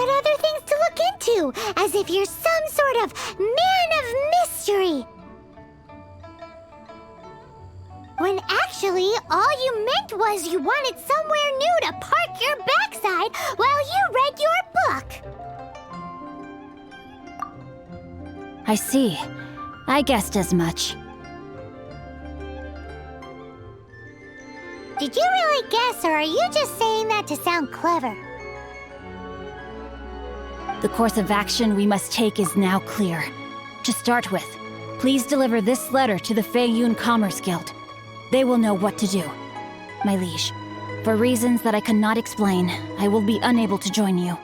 but other things to look into, as if you're some sort of man of mystery. When actually, all you meant was you wanted somewhere new to park your backside while you read your book. I see. I guessed as much. Did you really guess, or are you just saying that to sound clever? The course of action we must take is now clear. To start with, please deliver this letter to the Feiyun Commerce Guild. They will know what to do. My liege, for reasons that I cannot explain, I will be unable to join you.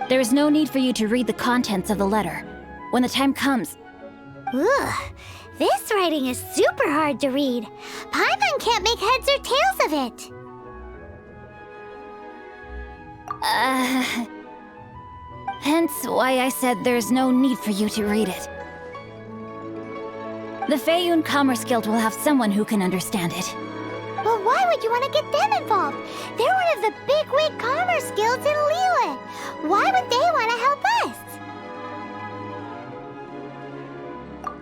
There is no need for you to read the contents of the letter. When the time comes... Ugh, this writing is super hard to read. Paimon can't make heads or tails of it. Hence why I said there's no need for you to read it. The Feiyun Commerce Guild will have someone who can understand it. Well, why would you want to get them involved? They're one of the bigwig commerce guilds in Liyue. Why would they want to help us?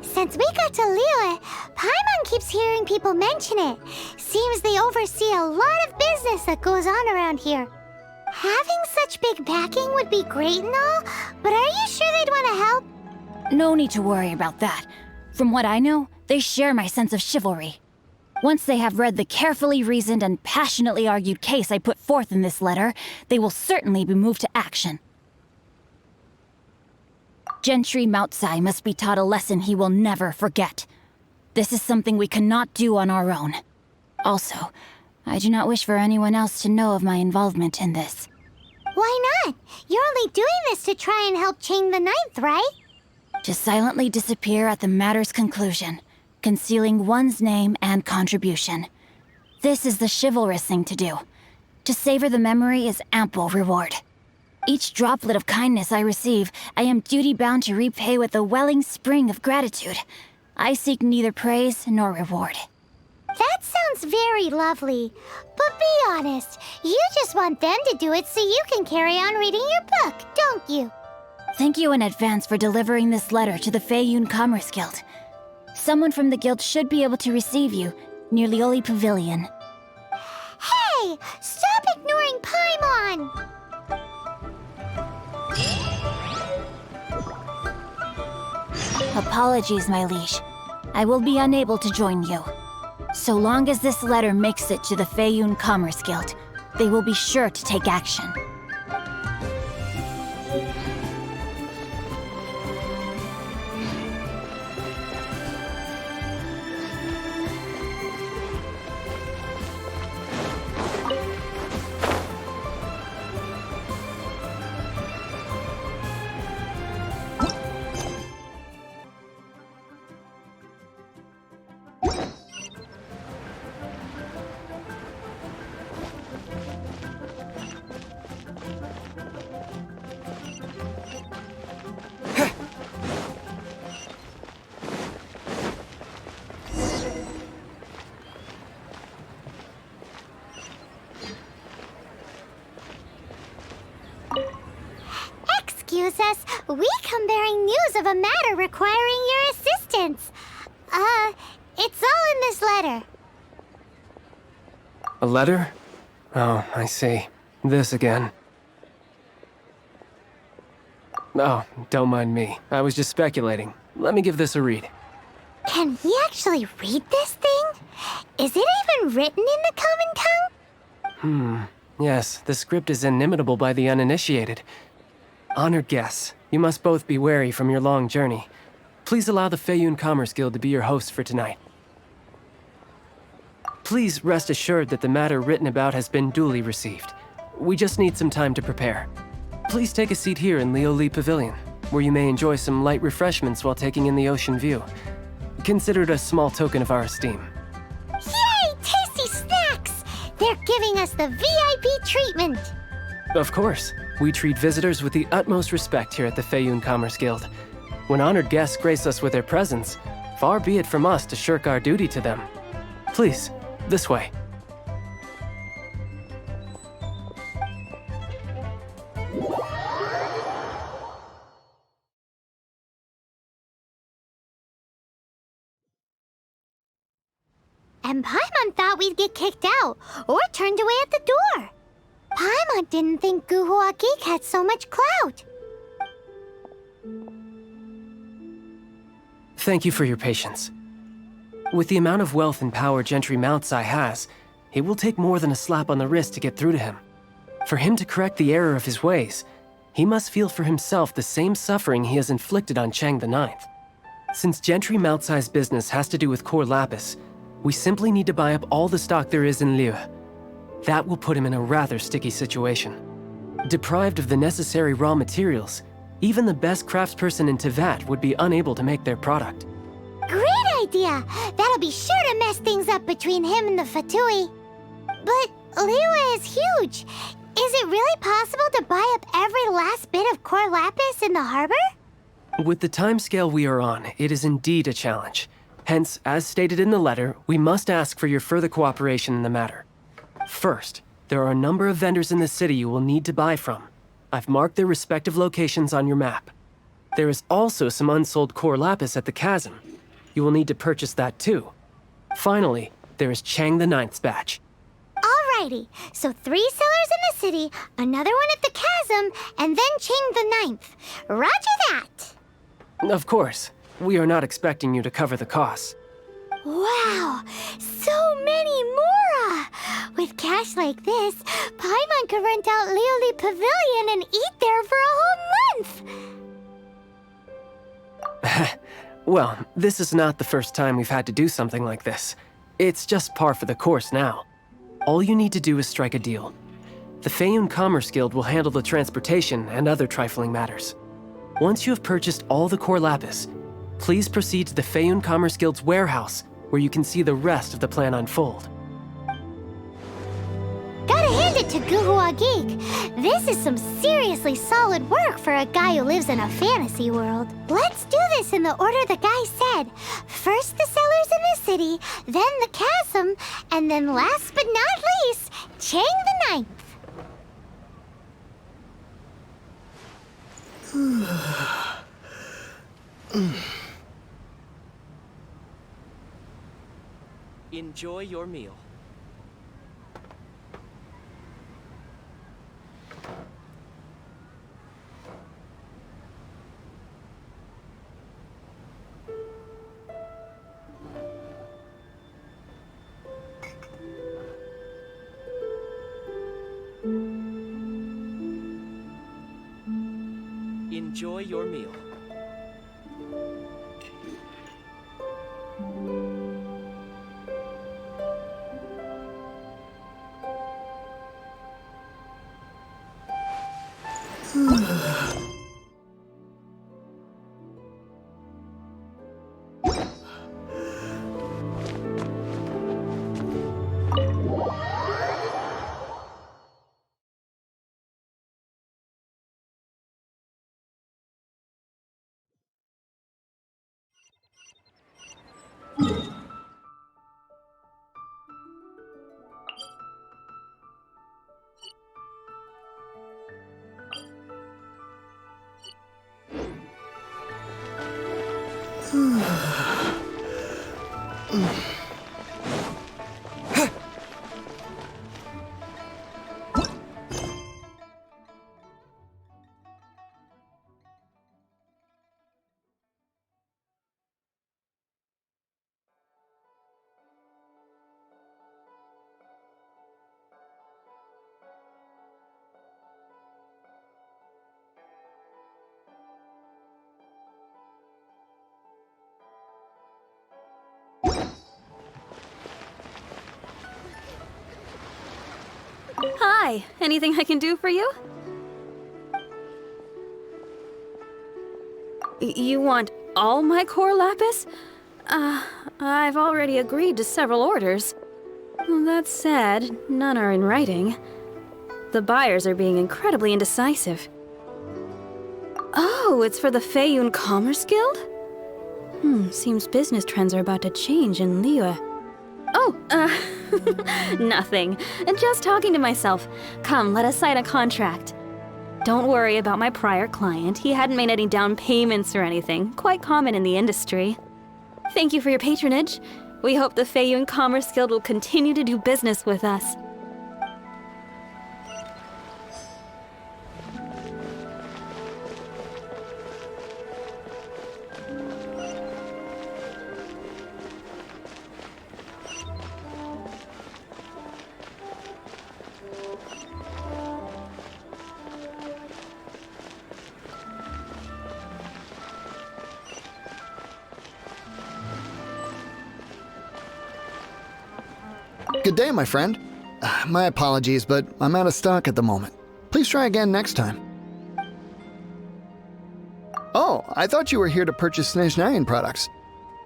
Since we got to Liyue, Paimon keeps hearing people mention it. Seems they oversee a lot of business that goes on around here. Having such big backing would be great and all, but are you sure they'd want to help? No need to worry about that. From what I know, they share my sense of chivalry. Once they have read the carefully reasoned and passionately argued case I put forth in this letter, they will certainly be moved to action. Gentry Moutsai must be taught a lesson he will never forget. This is something we cannot do on our own. Also, I do not wish for anyone else to know of my involvement in this. Why not? You're only doing this to try and help Chang the Ninth, right? To silently disappear at the matter's conclusion, concealing one's name and contribution. This is the chivalrous thing to do. To savor the memory is ample reward. Each droplet of kindness I receive, I am duty-bound to repay with a welling spring of gratitude. I seek neither praise nor reward. That sounds very lovely. But be honest, you just want them to do it so you can carry on reading your book, don't you? Thank you in advance for delivering this letter to the Feiyun Commerce Guild. Someone from the guild should be able to receive you near Liyue Pavilion. Hey! Stop ignoring Paimon! Apologies, my liege. I will be unable to join you. So long as this letter makes it to the Feiyun Commerce Guild, they will be sure to take action. Excuse us, we come bearing news of a matter requiring your assistance. It's all in this letter. A letter? Oh, I see. This again. Oh, don't mind me. I was just speculating. Let me give this a read. Can we actually read this thing? Is it even written in the common tongue? Yes, the script is inimitable by the uninitiated. Honored guests, you must both be wary from your long journey. Please allow the Feiyun Commerce Guild to be your host for tonight. Please rest assured that the matter written about has been duly received. We just need some time to prepare. Please take a seat here in Liyue Pavilion, where you may enjoy some light refreshments while taking in the ocean view. Consider it a small token of our esteem. Yay! Tasty snacks! They're giving us the VIP treatment. Of course. We treat visitors with the utmost respect here at the Feiyun Commerce Guild. When honored guests grace us with their presence, far be it from us to shirk our duty to them. Please, this way. and Paimon thought we'd get kicked out or turned away at the door. Paimon didn't think Guhua Geek had so much clout. Thank you for your patience. With the amount of wealth and power Gentry Moutsai has, it will take more than a slap on the wrist to get through to him. For him to correct the error of his ways, he must feel for himself the same suffering he has inflicted on Chang the Ninth. Since Gentry Moutsai's business has to do with core lapis, we simply need to buy up all the stock there is in Liyue. That will put him in a rather sticky situation. Deprived of the necessary raw materials, even the best craftsperson in Teyvat would be unable to make their product. Great idea! That'll be sure to mess things up between him and the Fatui. But Liyue is huge. Is it really possible to buy up every last bit of core lapis in the harbor? With the timescale we are on, it is indeed a challenge. Hence, as stated in the letter, we must ask for your further cooperation in the matter. First, there are a number of vendors in the city you will need to buy from. I've marked their respective locations on your map. There is also some unsold core lapis at the chasm. You will need to purchase that too. Finally, there is Chang the Ninth's batch. Alrighty, so 3 sellers in the city, another one at the chasm, and then Chang the Ninth. Roger that! Of course, we are not expecting you to cover the costs. Wow, so many more! With cash like this, Paimon could rent out Liyue Pavilion and eat there for a whole month! Well, this is not the first time we've had to do something like this. It's just par for the course now. All you need to do is strike a deal. The Feiyun Commerce Guild will handle the transportation and other trifling matters. Once you have purchased all the core lapis, please proceed to the Feiyun Commerce Guild's warehouse, where you can see the rest of the plan unfold. Gotta hand it to Guhua Geek. This is some seriously solid work for a guy who lives in a fantasy world. Let's do this in the order the guy said. First the sellers in the city, then the chasm, and then last but not least, Chang the Ninth. Enjoy your meal. Enjoy your meal. Hi, anything I can do for you? You want all my core lapis? I've already agreed to several orders. Well, that said, none are in writing. The buyers are being incredibly indecisive. Oh, it's for the Feiyun Commerce Guild? Seems business trends are about to change in Liyue. Oh, nothing. Just talking to myself. Come, let us sign a contract. Don't worry about my prior client. He hadn't made any down payments or anything. Quite common in the industry. Thank you for your patronage. We hope the Feiyun Commerce Guild will continue to do business with us. Good day, my friend. My apologies, but I'm out of stock at the moment. Please try again next time. Oh, I thought you were here to purchase Snezhnayan products.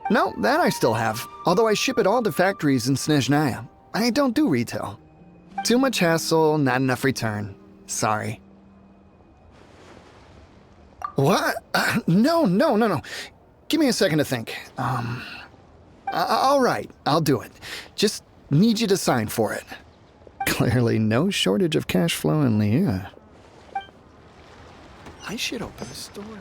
No, that I still have, although I ship it all to factories in Snezhnaya. I don't do retail. Too much hassle, not enough return. Sorry. What? No. Give me a second to think. All right, I'll do it. Just need you to sign for it. Clearly no shortage of cash flow in Liyue. I should open a store here.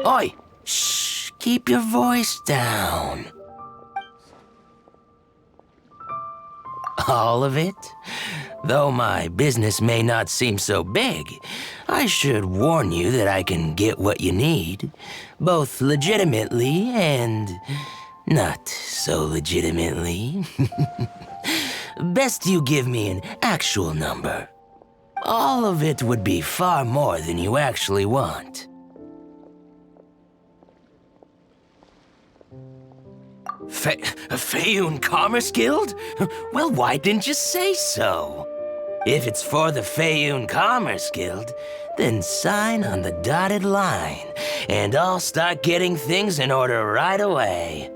Oi! Shh! Keep your voice down. All of it? Though my business may not seem so big, I should warn you that I can get what you need, both legitimately and not so legitimately. Best you give me an actual number. All of it would be far more than you actually want. A Feiyun Commerce Guild? Well, why didn't you say so? If it's for the Feiyun Commerce Guild, then sign on the dotted line, and I'll start getting things in order right away.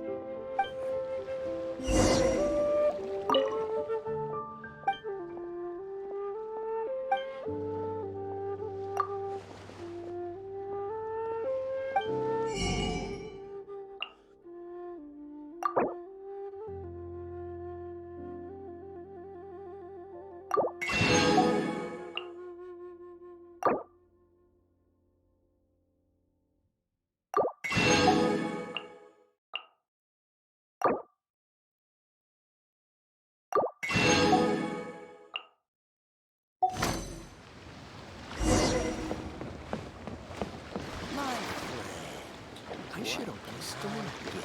I should open a store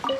here.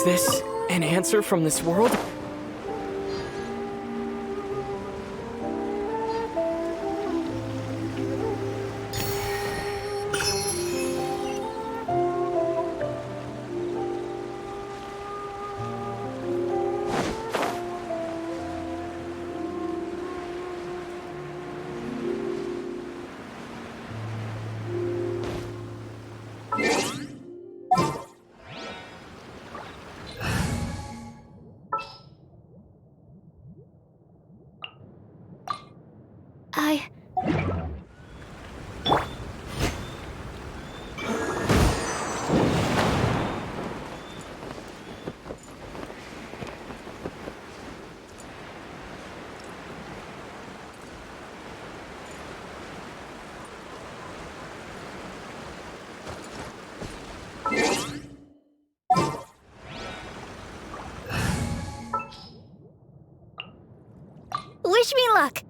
this an answer from this world? Wish me luck!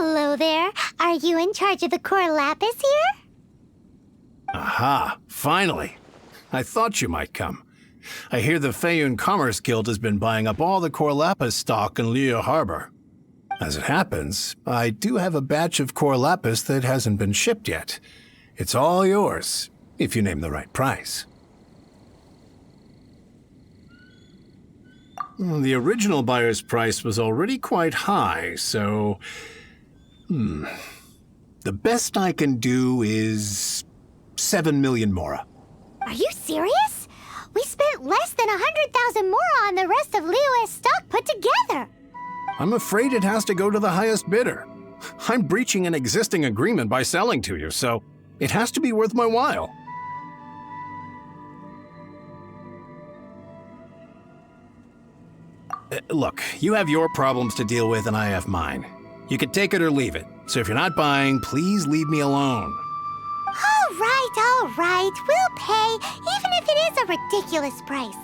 Hello there. Are you in charge of the core lapis here? Aha, finally. I thought you might come. I hear the Feiyun Commerce Guild has been buying up all the core lapis stock in Liyue Harbor. As it happens, I do have a batch of core lapis that hasn't been shipped yet. It's all yours, if you name the right price. The original buyer's price was already quite high, so... The best I can do is 7 million mora. Are you serious? We spent less than 100,000 mora on the rest of Liyue's stock put together. I'm afraid it has to go to the highest bidder. I'm breaching an existing agreement by selling to you, so it has to be worth my while. Look, you have your problems to deal with and I have mine. You can take it or leave it. So if you're not buying, please leave me alone. All right. We'll pay, even if it is a ridiculous price.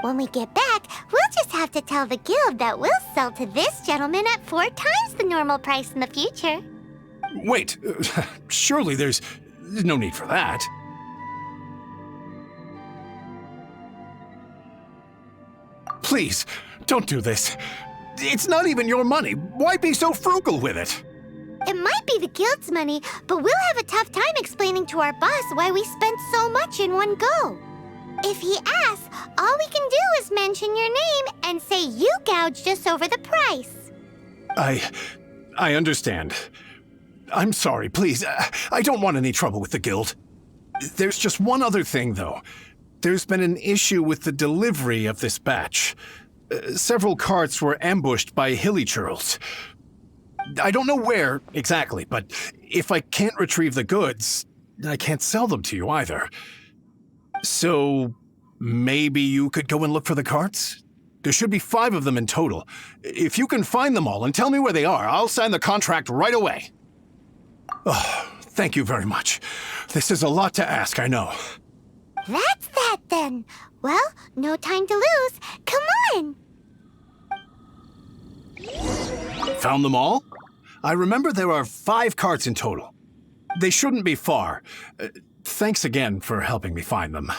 When we get back, we'll just have to tell the guild that we'll sell to this gentleman at 4 times the normal price in the future. Wait, surely there's no need for that. Please, don't do this. It's not even your money. Why be so frugal with it? It might be the guild's money, but we'll have a tough time explaining to our boss why we spent so much in one go. If he asks, all we can do is mention your name and say you gouged us over the price. I understand. I'm sorry, please. I don't want any trouble with the guild. There's just one other thing, though. There's been an issue with the delivery of this batch. Several carts were ambushed by hilly churls. I don't know where exactly, but if I can't retrieve the goods, I can't sell them to you either. So maybe you could go and look for the carts? There should be 5 of them in total. If you can find them all and tell me where they are, I'll sign the contract right away. Oh, thank you very much. This is a lot to ask, I know. That's that then. Well, no time to lose. Come on! Found them all? I remember there are 5 carts in total. They shouldn't be far. Thanks again for helping me find them.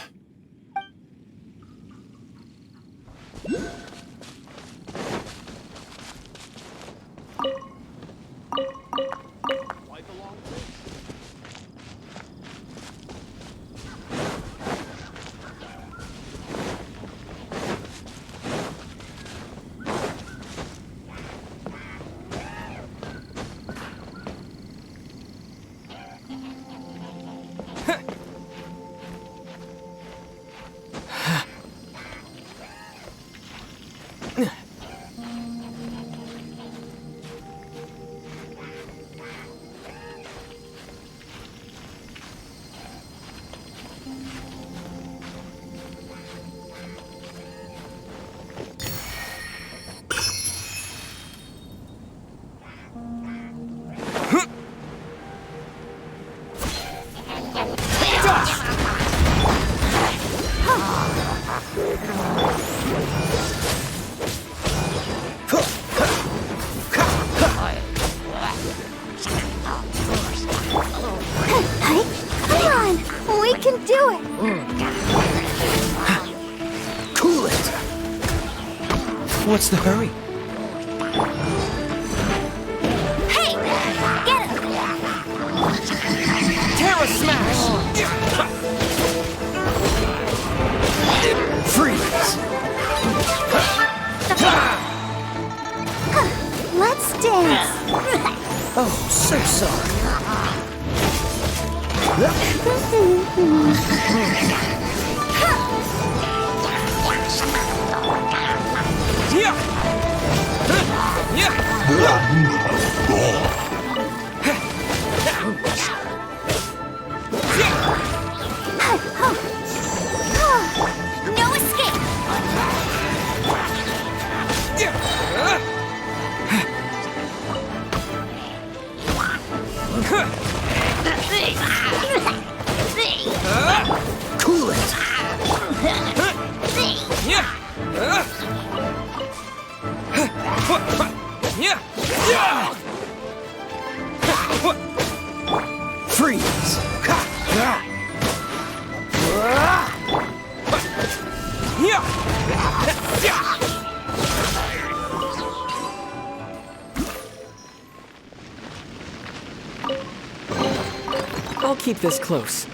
Come on! We can do it! Cool it! What's the hurry? Hey! Get him! Terra Smash! Freeze! Let's dance! Oh, so sorry. No escape! Cool it! Freeze! I'll keep this close.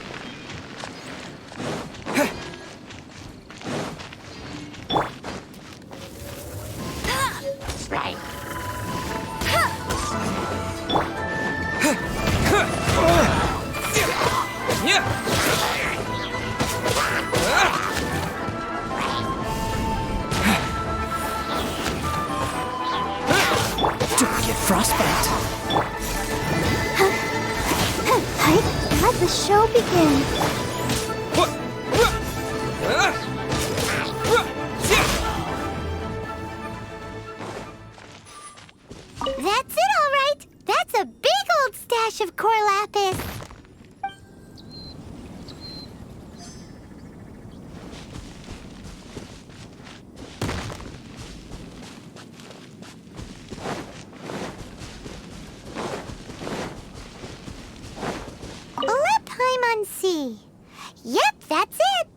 Don't get frostbite. Let the show begin. That's it, all right. That's a big old stash of core lapis. Let Paimon see. Yep, that's it.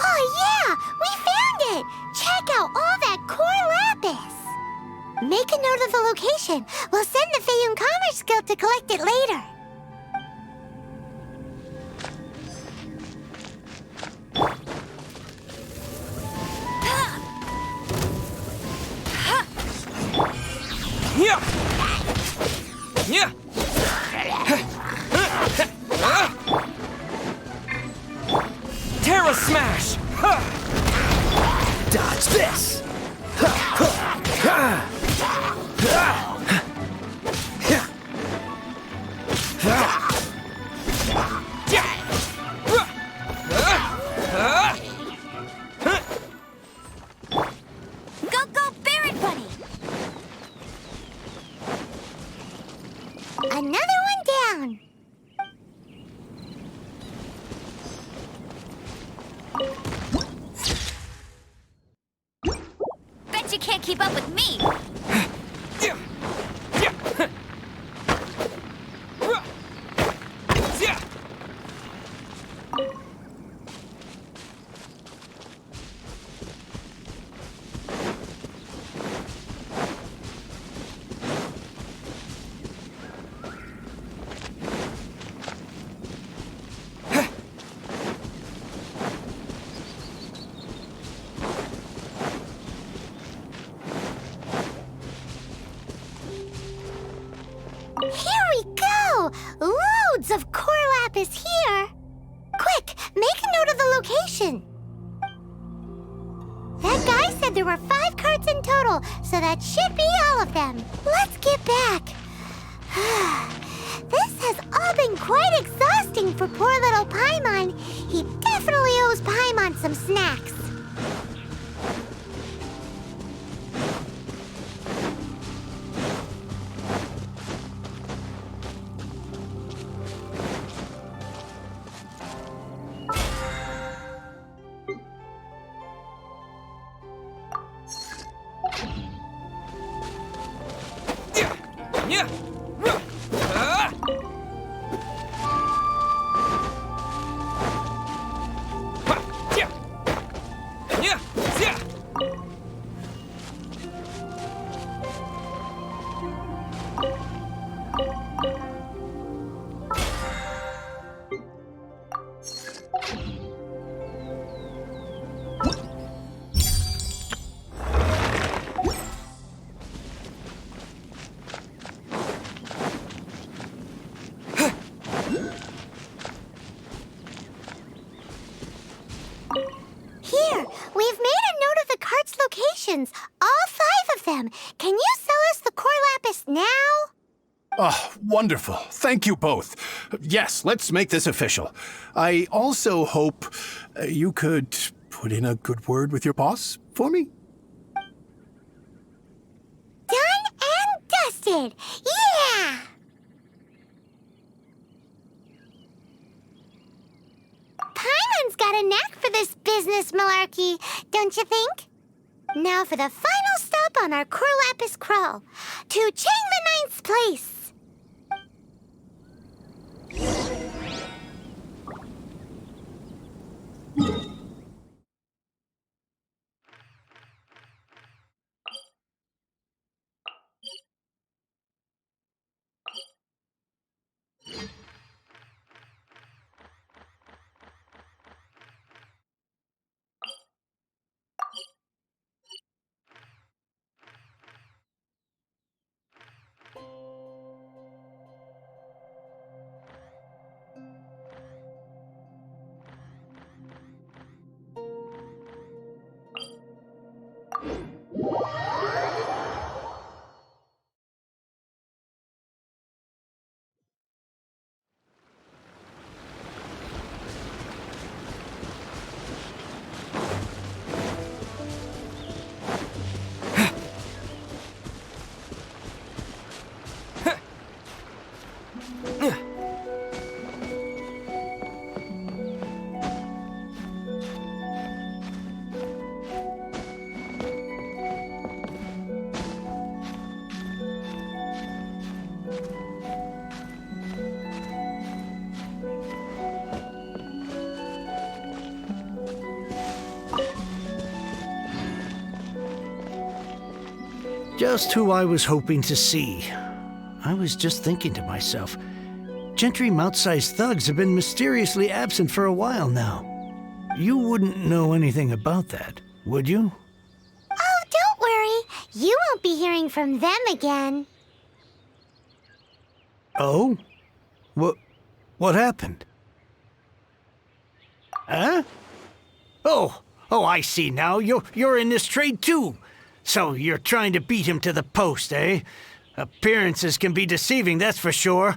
Oh, yeah! We found it! Check out all that core lapis! Make a note of the location. We'll send the Feiyun Commerce Guild to collect it later. Terra Smash! Dodge this! Go, Barret Bunny! Another one down. Bet you can't keep up with me. lapis here. Quick, make a note of the location. That guy said there were 5 carts in total, so that should be all of them. Let's get back. This has all been quite exhausting for poor little Paimon. He definitely owes Paimon some snacks. Yeah. All 5 of them. Can you sell us the core lapis now? Oh, wonderful. Thank you both. Yes, let's make this official. I also hope you could put in a good word with your boss for me. Done and dusted. Yeah! Paimon's got a knack for this business malarkey, don't you think? Now for the final stop on our core lapis crawl, to Chang the Ninth's place. Just who I was hoping to see. I was just thinking to myself, gentry mouth-sized thugs have been mysteriously absent for a while now. You wouldn't know anything about that, would you? Oh, don't worry. You won't be hearing from them again. Oh? What happened? Huh? Oh, I see now. You're in this trade too. So you're trying to beat him to the post, eh? Appearances can be deceiving, that's for sure.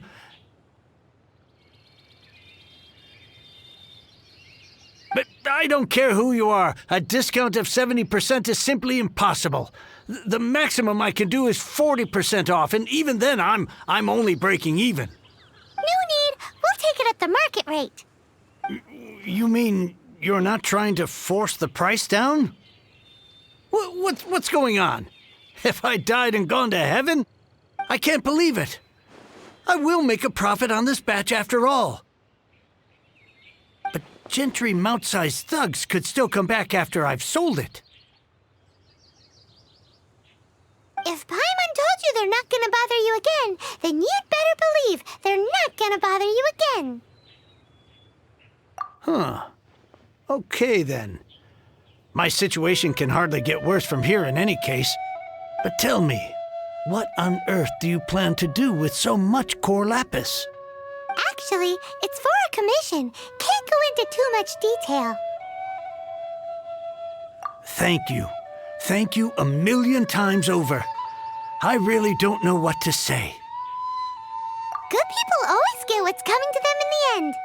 But I don't care who you are. A discount of 70% is simply impossible. The maximum I can do is 40% off, and even then I'm only breaking even. No need. We'll take it at the market rate. You mean you're not trying to force the price down? What's going on? Have I died and gone to heaven? I can't believe it. I will make a profit on this batch after all. But gentry mouth-sized thugs could still come back after I've sold it. If Paimon told you they're not gonna bother you again, then you'd better believe they're not gonna bother you again. Huh. Okay, then. My situation can hardly get worse from here in any case. But tell me, what on earth do you plan to do with so much core lapis? Actually, it's for a commission. Can't go into too much detail. Thank you. Thank you a million times over. I really don't know what to say. Good people always get what's coming to them in the end.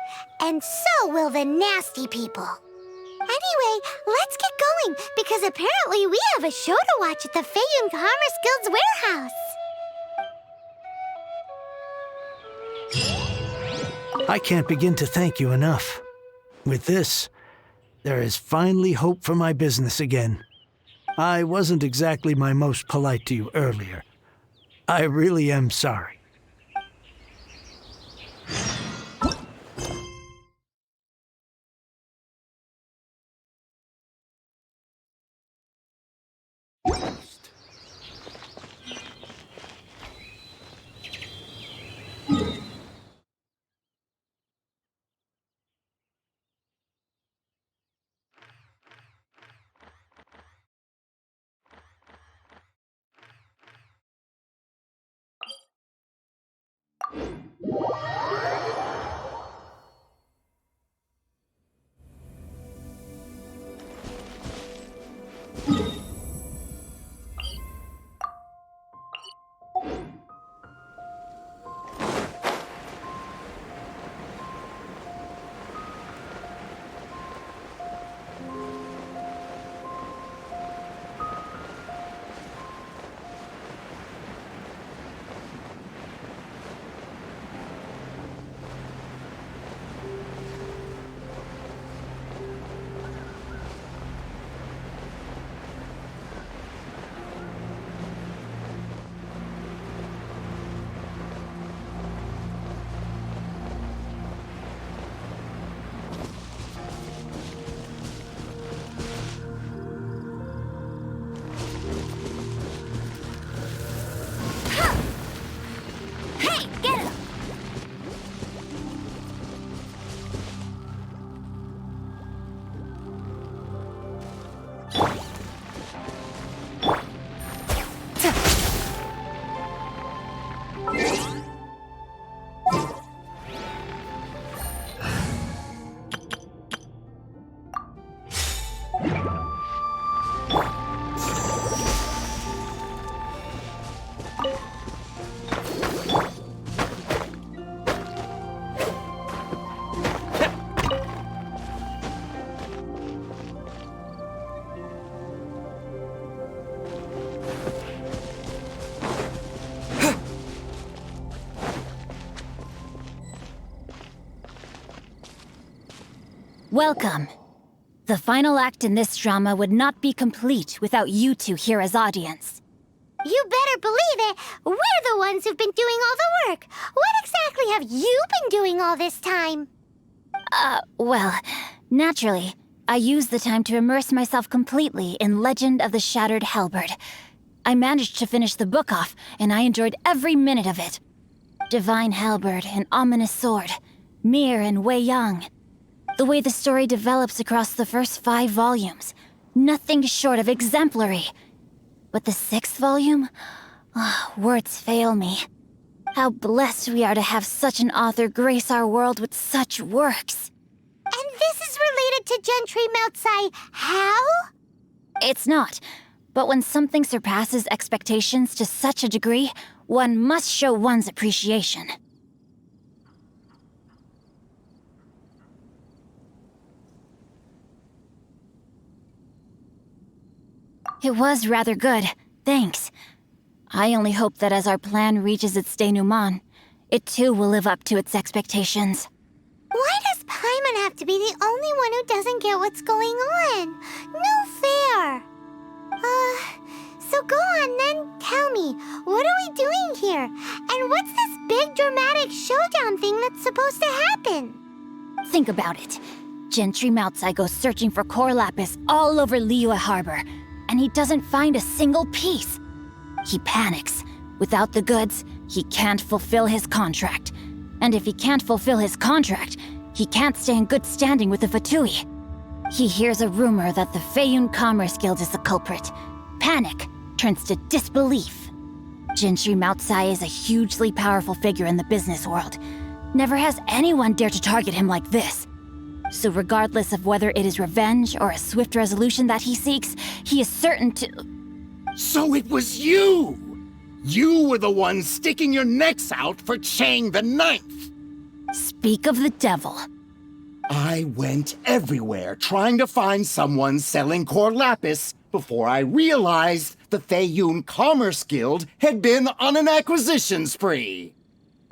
And so will the nasty people. Anyway, let's get going, because apparently we have a show to watch at the Feiyun Commerce Guild's warehouse. I can't begin to thank you enough. With this, there is finally hope for my business again. I wasn't exactly my most polite to you earlier. I really am sorry. Welcome. The final act in this drama would not be complete without you two here as audience. You better believe it. We're the ones who've been doing all the work. What exactly have you been doing all this time? Well, naturally, I used the time to immerse myself completely in Legend of the Shattered Halberd. I managed to finish the book off, and I enjoyed every minute of it. Divine Halberd, an ominous sword. Mir and Wei Yang. The way the story develops across the first 5 volumes. Nothing short of exemplary. But the 6th volume? Words fail me. How blessed we are to have such an author grace our world with such works. And this is related to Gentry Moutsai. How? It's not. But when something surpasses expectations to such a degree, one must show one's appreciation. It was rather good, thanks. I only hope that as our plan reaches its denouement, it too will live up to its expectations. Why does Paimon have to be the only one who doesn't get what's going on? No fair. So go on then, tell me, what are we doing here? And what's this big dramatic showdown thing that's supposed to happen? Think about it. Gentry Moutsai goes searching for core lapis all over Liyue Harbor, and he doesn't find a single piece. He panics. Without the goods, he can't fulfill his contract. And if he can't fulfill his contract, he can't stay in good standing with the Fatui. He hears a rumor that the Feiyun Commerce Guild is the culprit. Panic turns to disbelief. Gentry Moutsai is a hugely powerful figure in the business world. Never has anyone dared to target him like this. So regardless of whether it is revenge or a swift resolution that he seeks, he is certain to... So it was you! You were the one sticking your necks out for Chang the Ninth! Speak of the devil. I went everywhere trying to find someone selling core lapis before I realized the Feiyun Commerce Guild had been on an acquisition spree.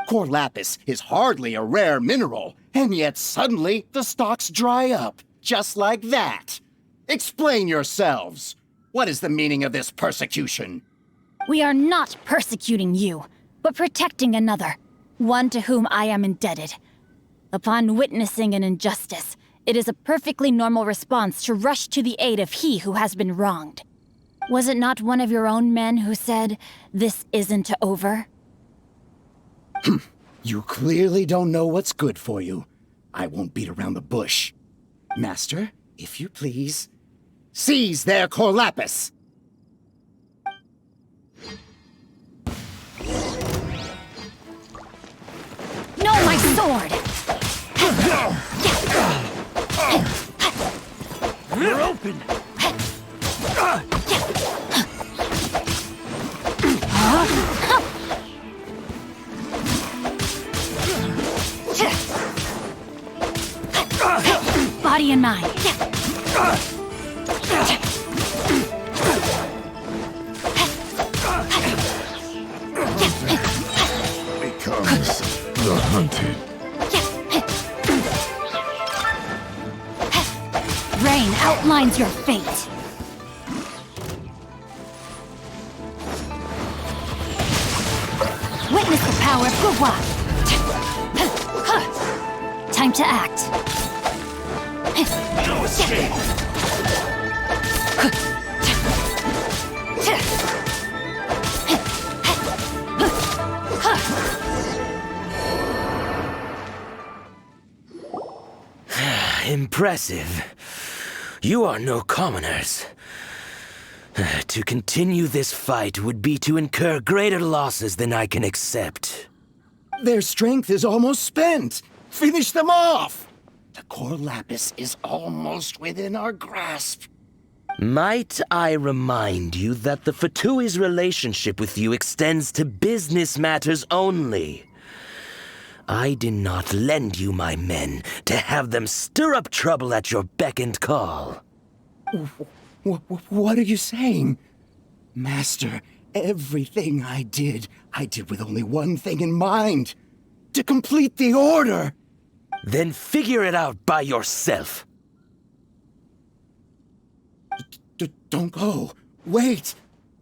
Core lapis is hardly a rare mineral, and yet suddenly the stocks dry up, just like that. Explain yourselves. What is the meaning of this persecution? We are not persecuting you, but protecting another, one to whom I am indebted. Upon witnessing an injustice, it is a perfectly normal response to rush to the aid of he who has been wronged. Was it not one of your own men who said, "This isn't over"? You clearly don't know what's good for you. I won't beat around the bush. Master, if you please, seize their core lapis! No, my sword! You're open! Body and mind. Becomes the hunted. Rain outlines your fate. Witness the power of Guhua. Time to act. No escape! Impressive. You are no commoners. To continue this fight would be to incur greater losses than I can accept. Their strength is almost spent. Finish them off! The core lapis is almost within our grasp. Might I remind you that the Fatui's relationship with you extends to business matters only? I did not lend you my men to have them stir up trouble at your beck and call. What are you saying? Master, everything I did with only one thing in mind. To complete the order! Then figure it out by yourself. Don't go. Wait!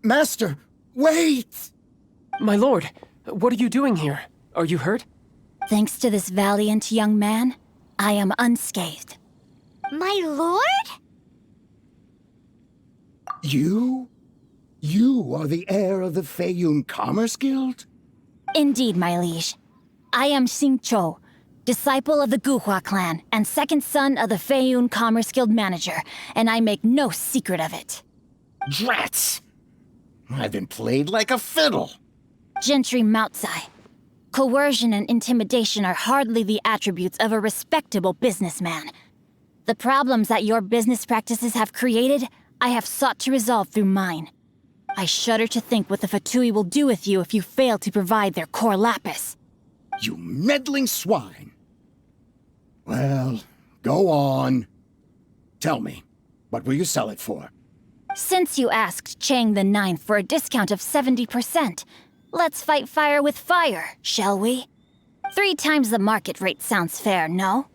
Master, wait! My lord, what are you doing here? Are you hurt? Thanks to this valiant young man, I am unscathed. My lord? You? You are the heir of the Feiyun Commerce Guild? Indeed, my liege. I am Xingqiu, disciple of the Guhua clan and second son of the Feiyun Commerce Guild manager, and I make no secret of it. Drats! I've been played like a fiddle. Gentry Moutsai. Coercion and intimidation are hardly the attributes of a respectable businessman. The problems that your business practices have created, I have sought to resolve through mine. I shudder to think what the Fatui will do with you if you fail to provide their core lapis. You meddling swine! Well, go on. Tell me, what will you sell it for? Since you asked Chang the Ninth for a discount of 70%, let's fight fire with fire, shall we? 3 times the market rate sounds fair, no?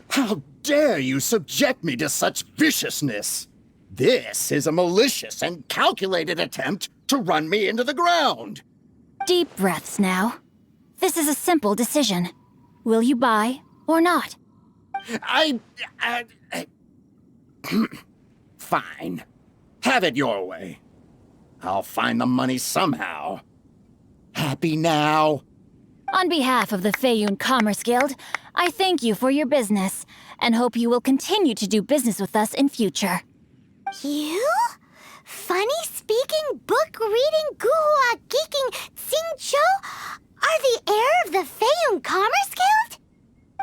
How dare you subject me to such viciousness? This is a malicious and calculated attempt to run me into the ground. Deep breaths now. This is a simple decision. Will you buy or not? Fine. Have it your way. I'll find the money somehow. Happy now? On behalf of the Feiyun Commerce Guild, I thank you for your business, and hope you will continue to do business with us in future. You? Funny speaking, book reading, Guhua geeking Xingqiu? are the heir of the Feiyun Commerce Guild?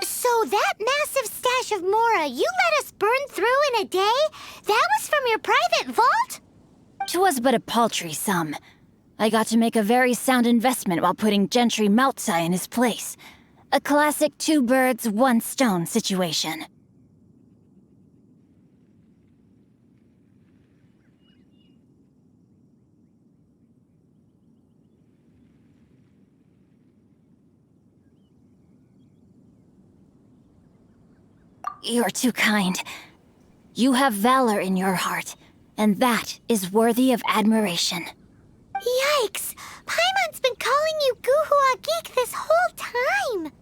So that massive stash of Mora you let us burn through in a day? That was from your private vault? 'Twas but a paltry sum. I got to make a very sound investment while putting Gentry Maltsai in his place. A classic two birds, one stone situation. You're too kind. You have valor in your heart, and that is worthy of admiration. Yikes! Paimon's been calling you Guhua Geek this whole time!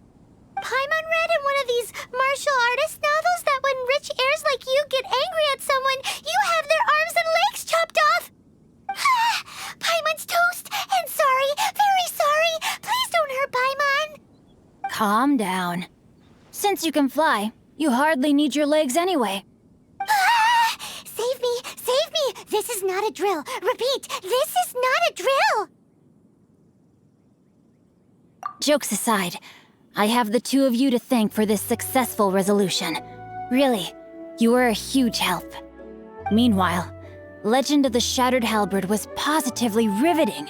Paimon read in one of these martial artist novels that when rich heirs like you get angry at someone, you have their arms and legs chopped off! Paimon's toast! And sorry, very sorry! Please don't hurt Paimon! Calm down. Since you can fly, you hardly need your legs anyway. Save me! Save me! This is not a drill! Repeat, this is not a drill! Jokes aside, I have the two of you to thank for this successful resolution. Really, you were a huge help. Meanwhile, Legend of the Shattered Halberd was positively riveting.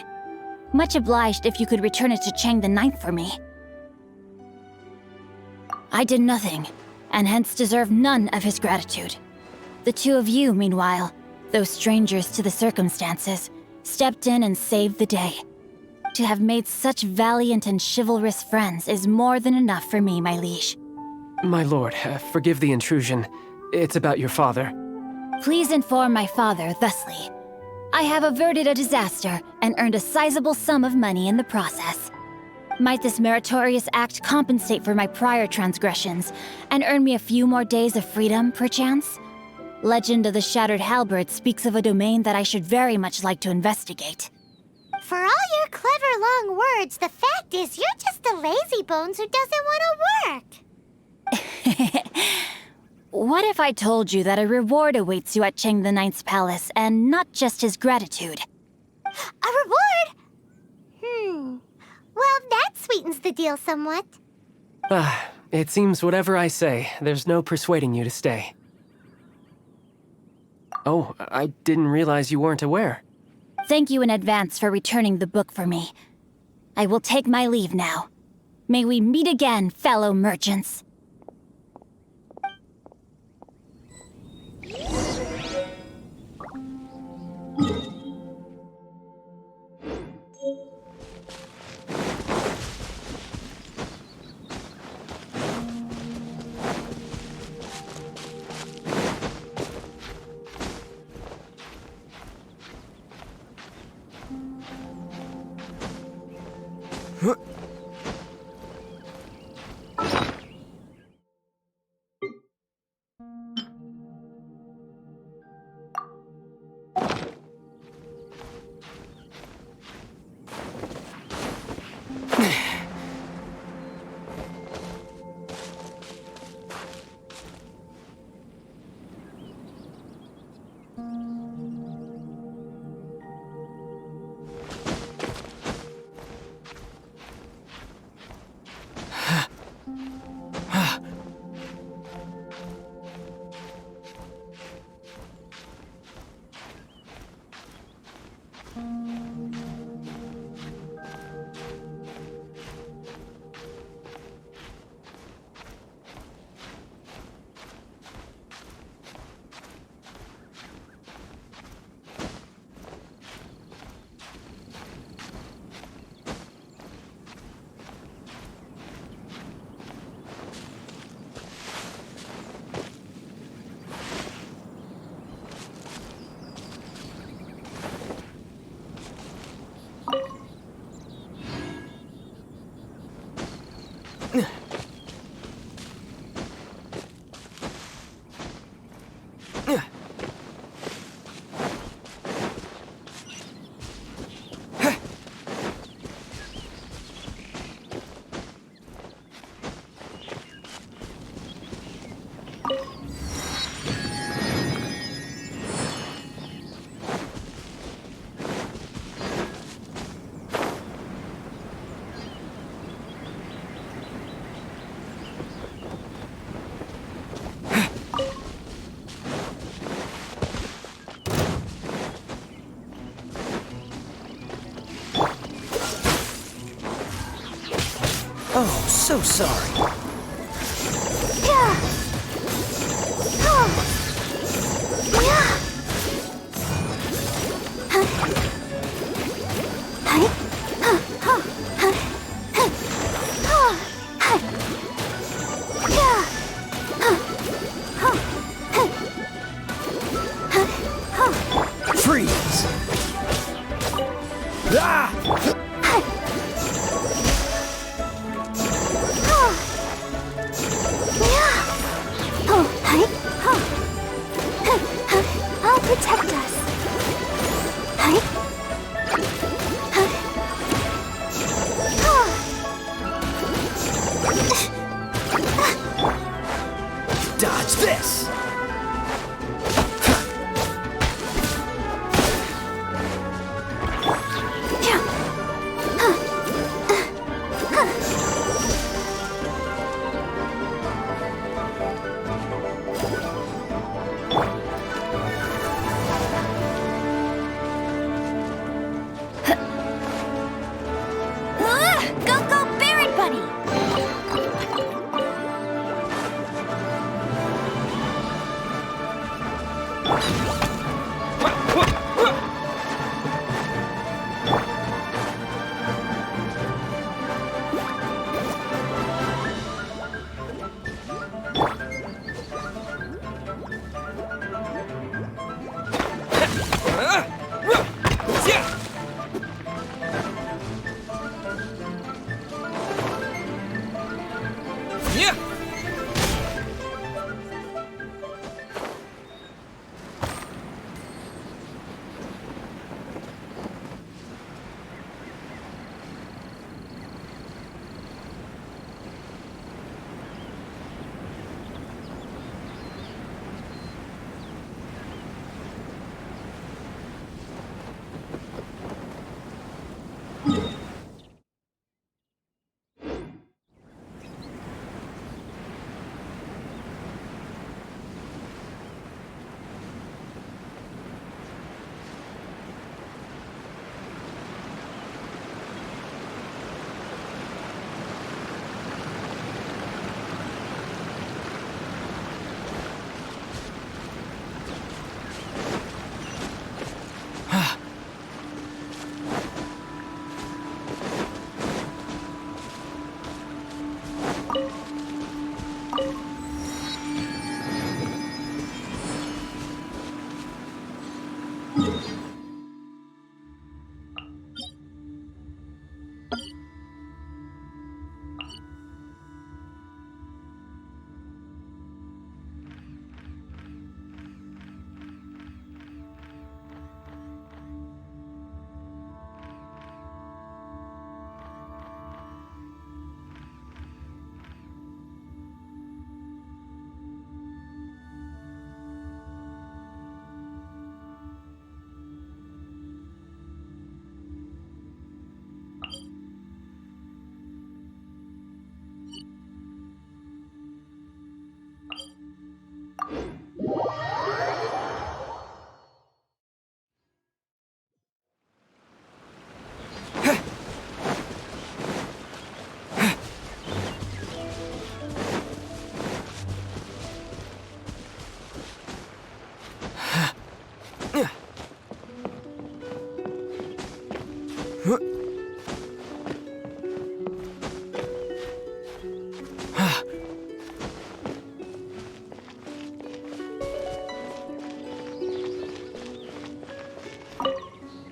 Much obliged if you could return it to Chang the Ninth for me. I did nothing, and hence deserve none of his gratitude. The two of you, meanwhile, though strangers to the circumstances, stepped in and saved the day. To have made such valiant and chivalrous friends is more than enough for me, my liege. My lord, forgive the intrusion. It's about your father. Please inform my father thusly. I have averted a disaster and earned a sizable sum of money in the process. Might this meritorious act compensate for my prior transgressions and earn me a few more days of freedom, perchance? Legend of the Shattered Halberd speaks of a domain that I should very much like to investigate. For all your clever long words, the fact is you're just a lazy bones who doesn't want to work. What if I told you that a reward awaits you at Chang the Ninth's palace, and not just his gratitude? A reward? Well, that sweetens the deal somewhat. It seems whatever I say, there's no persuading you to stay. Oh, I didn't realize you weren't aware. Thank you in advance for returning the book for me. I will take my leave now. May we meet again, fellow merchants. Oh, so sorry. Freeze! Ah! I'll protect us. Dodge this! Go, go, Berry Bunny! Yeah!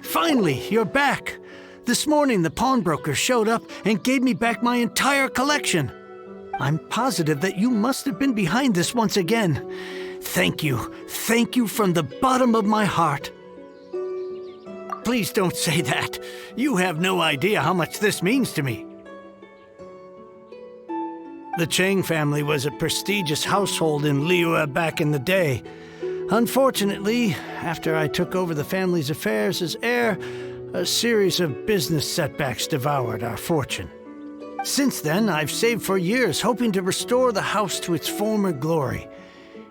Finally, you're back. This morning, the pawnbroker showed up and gave me back my entire collection. I'm positive that you must have been behind this once again. Thank you. Thank you from the bottom of my heart. Please don't say that. You have no idea how much this means to me. The Chang family was a prestigious household in Liyue back in the day. Unfortunately, after I took over the family's affairs as heir, a series of business setbacks devoured our fortune. Since then, I've saved for years, hoping to restore the house to its former glory.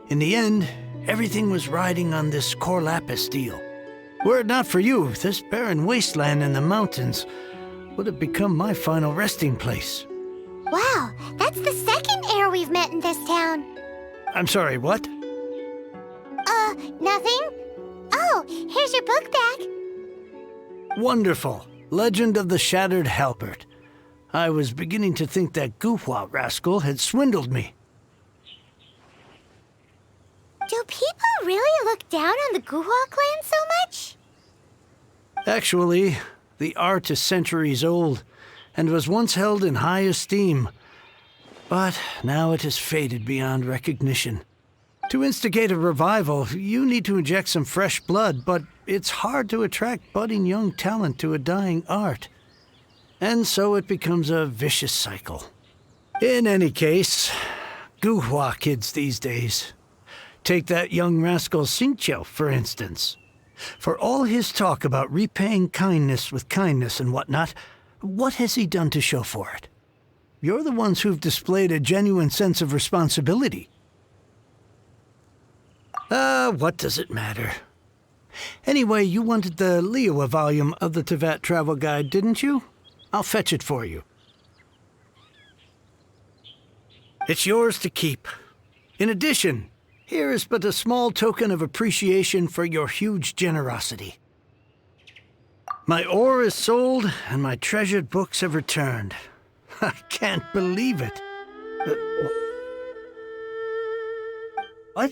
In the end, everything was riding on this core lapis deal. Were it not for you, this barren wasteland in the mountains would have become my final resting place. Wow, that's the second heir we've met in this town. I'm sorry, what? Nothing? Oh, here's your book back. Wonderful. Legend of the Shattered Halberd. I was beginning to think that Guhua rascal had swindled me. Do people really look down on the Guhua clan so much? Actually, the art is centuries old and was once held in high esteem. But now it has faded beyond recognition. To instigate a revival, you need to inject some fresh blood, but it's hard to attract budding young talent to a dying art. And so it becomes a vicious cycle. In any case, Guhua kids these days. Take that young rascal Xingqiu, for instance. For all his talk about repaying kindness with kindness and whatnot, what has he done to show for it? You're the ones who've displayed a genuine sense of responsibility. What does it matter? Anyway, you wanted the Liyue volume of the Teyvat Travel Guide, didn't you? I'll fetch it for you. It's yours to keep. In addition, here is but a small token of appreciation for your huge generosity. My ore is sold, and my treasured books have returned. I can't believe it. What?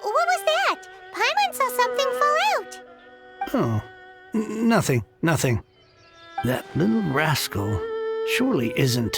What was that? Paimon saw something fall out. Oh, nothing. That little rascal surely isn't